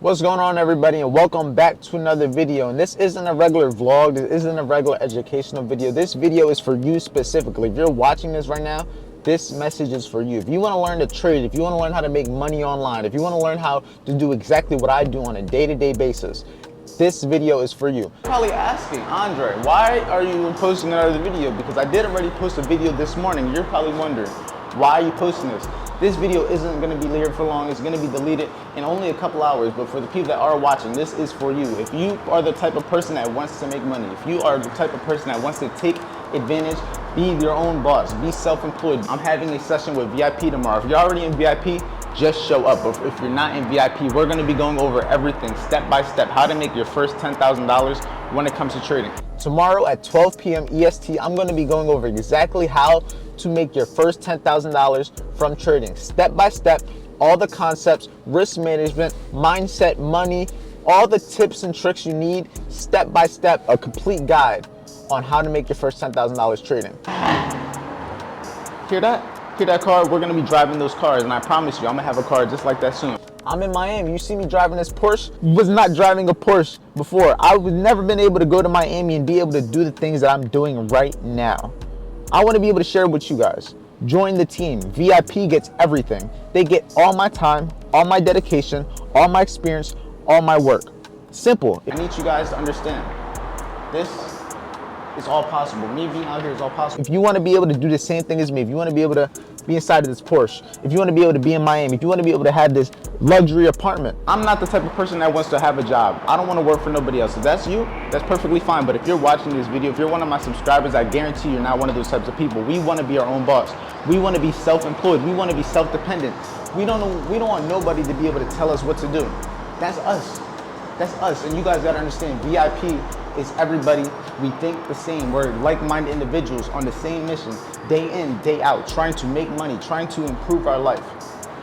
What's going on, everybody, and welcome back to another video. And this isn't a regular vlog, this isn't a regular educational video. This video is for you specifically. If you're watching this right now, this message is for you. If you want to learn to trade, if you want to learn how to make money online, if you want to learn how to do exactly what I do on a day-to-day basis, this video is for you. Probably asking, Andre, why are you posting another video? Because I did already post a video this morning. You're probably wondering, why are you posting this? This video isn't going to be here for long. It's going to be deleted in only a couple hours. But for the people that are watching, this is for you. If you are the type of person that wants to make money, if you are the type of person that wants to take advantage, be your own boss, be self-employed. I'm having a session with VIP tomorrow. If you're already in VIP, just show up. But if you're not in VIP, we're going to be going over everything step by step, how to make your first $10,000 when it comes to trading. Tomorrow at 12 p.m. EST, I'm going to be going over exactly how to make your first $10,000 from trading. Step by step, all the concepts, risk management, mindset, money, all the tips and tricks you need, step by step, a complete guide on how to make your first $10,000 trading. Hear that? Hear that car? We're going to be driving those cars, and I promise you, I'm going to have a car just like that soon. I'm in Miami. You see me driving this Porsche? Was not driving a Porsche before. I would never been able to go to Miami and be able to do the things that I'm doing right now. I want to be able to share it with you guys. Join the team. VIP gets everything. They get all my time, all my dedication, all my experience, all my work. Simple. I need you guys to understand, this is all possible. Me being out here is all possible. If you want to be able to do the same thing as me, if you want to be able to be inside of this Porsche, if you want to be able to be in Miami, if you want to be able to have this luxury apartment. I'm not the type of person that wants to have a job. I don't want to work for nobody else. If that's you, that's perfectly fine. But if you're watching this video, if you're one of my subscribers, I guarantee you're not one of those types of people. We want to be our own boss. We want to be self-employed. We want to be self-dependent. We don't want nobody to be able to tell us what to do. That's us. That's us. And you guys got to understand, VIP is everybody. We think the same. We're like-minded individuals on the same mission, day in, day out, trying to make money, trying to improve our life.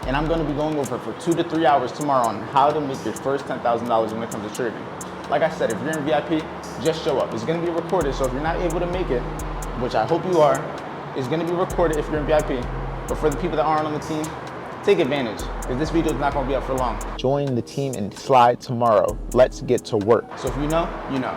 And I'm going to be going over for 2 to 3 hours tomorrow on how to make your first $10,000 when it comes to trading. Like I said, if you're in VIP, just show up. It's going to be recorded, so if you're not able to make it, which I hope you are, it's going to be recorded if you're in VIP. But for the people that aren't on the team, take advantage, because this video is not going to be up for long. Join the team and slide tomorrow. Let's get to work. So if you know, you know.